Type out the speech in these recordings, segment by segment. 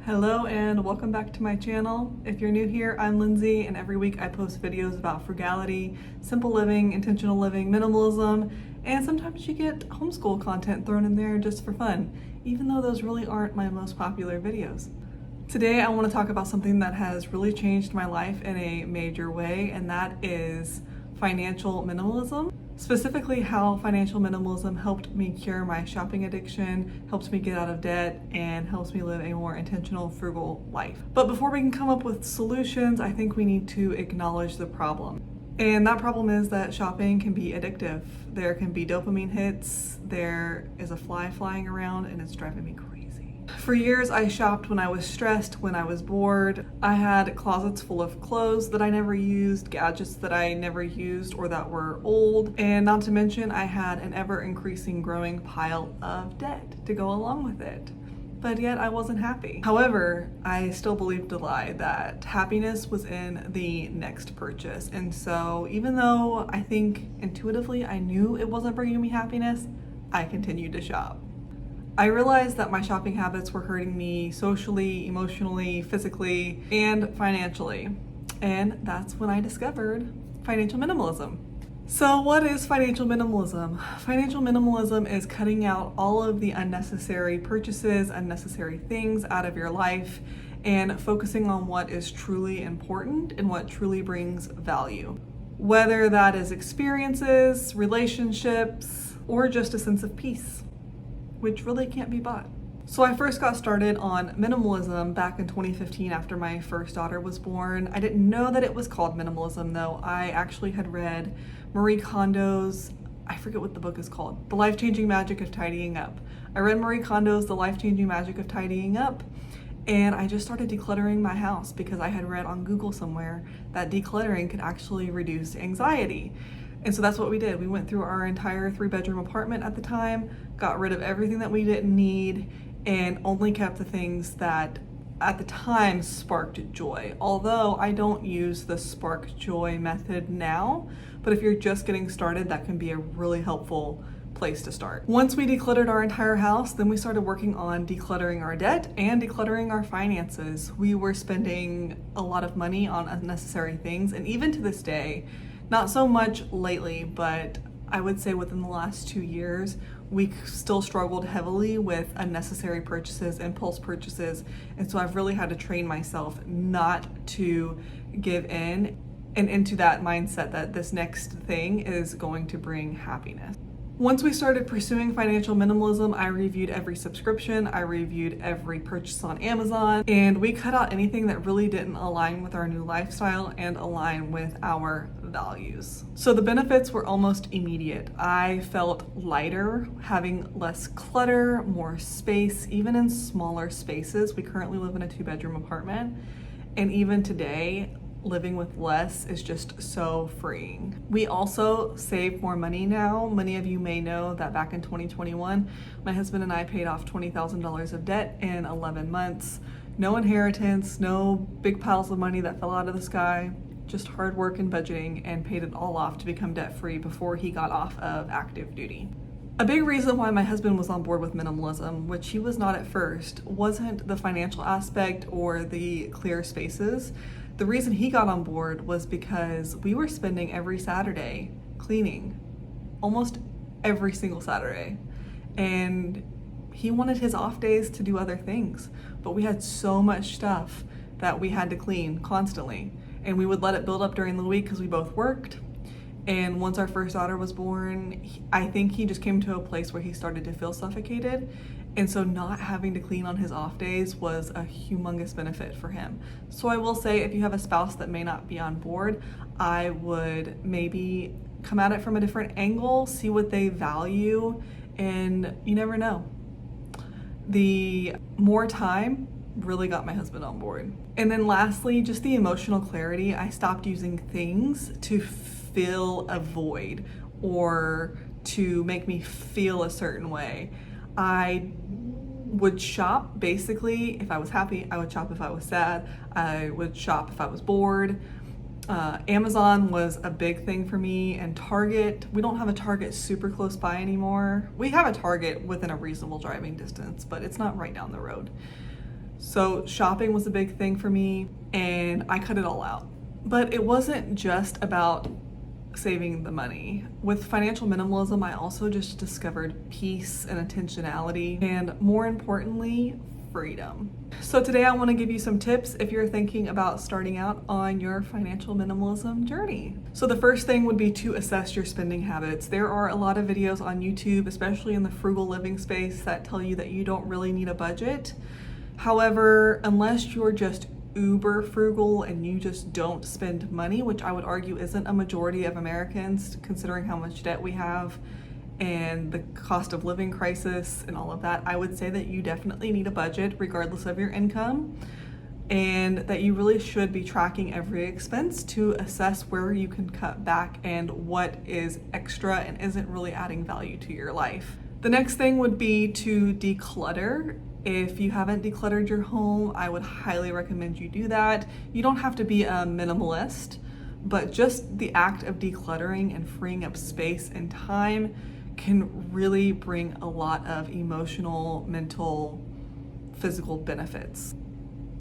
Hello and welcome back to my channel. If you're new here, I'm Lindsay, and every week I post videos about frugality, simple living, intentional living, minimalism, and sometimes you get homeschool content thrown in there just for fun, even though those really aren't my most popular videos. Today I want to talk about something that has really changed my life in a major way, and that is financial minimalism. Specifically, how financial minimalism helped me cure my shopping addiction, helps me get out of debt, and helps me live a more intentional, frugal life. But before we can come up with solutions, I think we need to acknowledge the problem. And that problem is that shopping can be addictive. There can be dopamine hits, there is a fly flying around, and it's driving me crazy. For years, I shopped when I was stressed, when I was bored. I had closets full of clothes that I never used, gadgets that I never used or that were old, and not to mention I had an ever-increasing growing pile of debt to go along with it. But yet I wasn't happy. However, I still believed a lie that happiness was in the next purchase. And so even though I think intuitively I knew it wasn't bringing me happiness, I continued to shop. I realized that my shopping habits were hurting me socially, emotionally, physically, and financially. And that's when I discovered financial minimalism. So what is financial minimalism? Financial minimalism is cutting out all of the unnecessary purchases, unnecessary things out of your life, and focusing on what is truly important and what truly brings value. Whether that is experiences, relationships, or just a sense of peace, which really can't be bought. So I first got started on minimalism back in 2015 after my first daughter was born. I didn't know that it was called minimalism though. I actually had read Marie Kondo's, I forget what the book is called, The Life-Changing Magic of Tidying Up. I read Marie Kondo's The Life-Changing Magic of Tidying Up, and I just started decluttering my house because I had read on Google somewhere that decluttering could actually reduce anxiety. And so that's what we did. We went through our entire 3-bedroom apartment at the time, got rid of everything that we didn't need, and only kept the things that at the time sparked joy. Although I don't use the spark joy method now, but if you're just getting started, that can be a really helpful place to start. Once we decluttered our entire house, then we started working on decluttering our debt and decluttering our finances. We were spending a lot of money on unnecessary things, and even to this day, not so much lately, but I would say within the last 2 years, we still struggled heavily with unnecessary purchases, impulse purchases. And so I've really had to train myself not to give in and into that mindset that this next thing is going to bring happiness. Once we started pursuing financial minimalism, I reviewed every subscription, I reviewed every purchase on Amazon, and we cut out anything that really didn't align with our new lifestyle and align with our values. So the benefits were almost immediate. I felt lighter, having less clutter, more space, even in smaller spaces. We currently live in a 2-bedroom apartment, and even today, living with less is just so freeing. We also save more money now. Many of you may know that back in 2021, my husband and I paid off $20,000 of debt in 11 months. No inheritance, no big piles of money that fell out of the sky, just hard work and budgeting, and paid it all off to become debt-free before he got off of active duty. A big reason why my husband was on board with minimalism, which he was not at first, wasn't the financial aspect or the clear spaces. The reason he got on board was because we were spending every Saturday cleaning, almost every single Saturday. And he wanted his off days to do other things, but we had so much stuff that we had to clean constantly. And we would let it build up during the week because we both worked. And once our first daughter was born, I think he just came to a place where he started to feel suffocated. And so not having to clean on his off days was a humongous benefit for him. So I will say, if you have a spouse that may not be on board, I would maybe come at it from a different angle, see what they value, and you never know. The more time really got my husband on board. And then lastly, just the emotional clarity. I stopped using things to fill a void or to make me feel a certain way. I would shop basically if I was happy, I would shop if I was sad, I would shop if I was bored. Amazon was a big thing for me, and Target. We don't have a Target super close by anymore. We have a Target within a reasonable driving distance, but it's not right down the road. So shopping was a big thing for me, and I cut it all out. But it wasn't just about saving the money. With financial minimalism, I also just discovered peace and intentionality, and more importantly, freedom. So today I want to give you some tips if you're thinking about starting out on your financial minimalism journey. So the first thing would be to assess your spending habits. There are a lot of videos on YouTube, especially in the frugal living space, that tell you that you don't really need a budget. However, unless you're just uber frugal and you just don't spend money, which I would argue isn't a majority of Americans considering how much debt we have and the cost of living crisis and all of that, I would say that you definitely need a budget regardless of your income, and that you really should be tracking every expense to assess where you can cut back and what is extra and isn't really adding value to your life. The next thing would be to declutter. If you haven't decluttered your home, I would highly recommend you do that. You don't have to be a minimalist, but just the act of decluttering and freeing up space and time can really bring a lot of emotional, mental, physical benefits.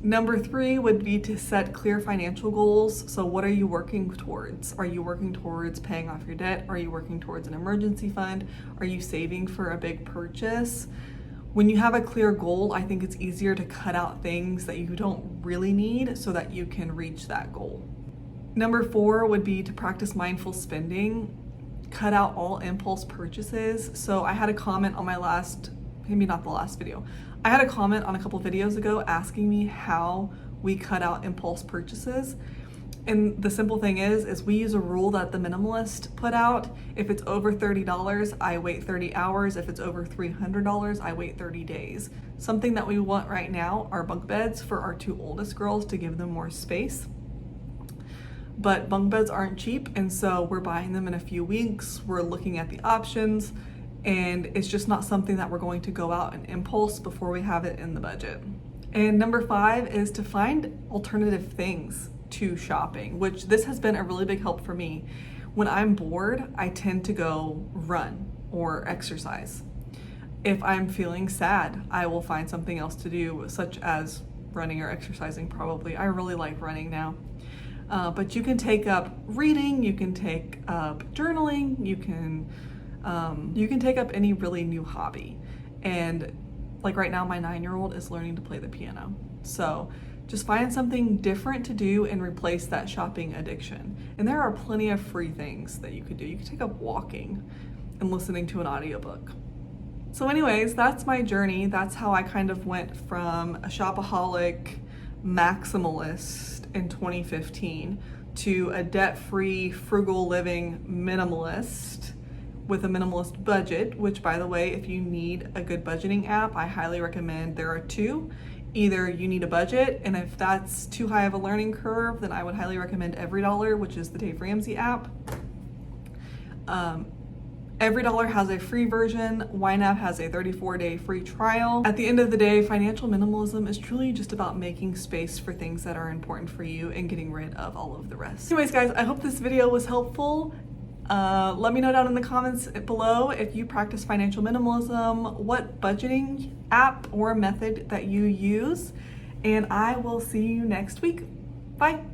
Number 3 would be to set clear financial goals. So what are you working towards? Are you working towards paying off your debt? Are you working towards an emergency fund? Are you saving for a big purchase? When you have a clear goal, I think it's easier to cut out things that you don't really need so that you can reach that goal. Number 4 would be to practice mindful spending. Cut out all impulse purchases. So I had a comment on my maybe not the last video. I had a comment on a couple videos ago asking me how we cut out impulse purchases. And the simple thing is we use a rule that the minimalist put out. If it's over $30, I wait 30 hours. If it's over $300, I wait 30 days. Something that we want right now are bunk beds for our 2 oldest girls to give them more space. But bunk beds aren't cheap, and so we're buying them in a few weeks. We're looking at the options, and it's just not something that we're going to go out and impulse before we have it in the budget. And number 5 is to find alternative things to shopping, which this has been a really big help for me. When I'm bored, I tend to go run or exercise. If I'm feeling sad, I will find something else to do, such as running or exercising probably. I really like running now. But you can take up reading, you can take up journaling, you can take up any really new hobby. And like right now, my 9-year-old is learning to play the piano. So just find something different to do and replace that shopping addiction. And there are plenty of free things that you could do. You could take up walking and listening to an audiobook. So anyways, that's my journey. That's how I kind of went from a shopaholic maximalist in 2015 to a debt-free, frugal living minimalist with a minimalist budget, which by the way, if you need a good budgeting app, I highly recommend. There are 2. Either you need a budget, and if that's too high of a learning curve, then I would highly recommend EveryDollar, which is the Dave Ramsey app. EveryDollar has a free version. YNAB has a 34-day free trial. At the end of the day, financial minimalism is truly just about making space for things that are important for you and getting rid of all of the rest. Anyways, guys, I hope this video was helpful. Let me know down in the comments below if you practice financial minimalism, what budgeting app or method that you use, and I will see you next week. Bye.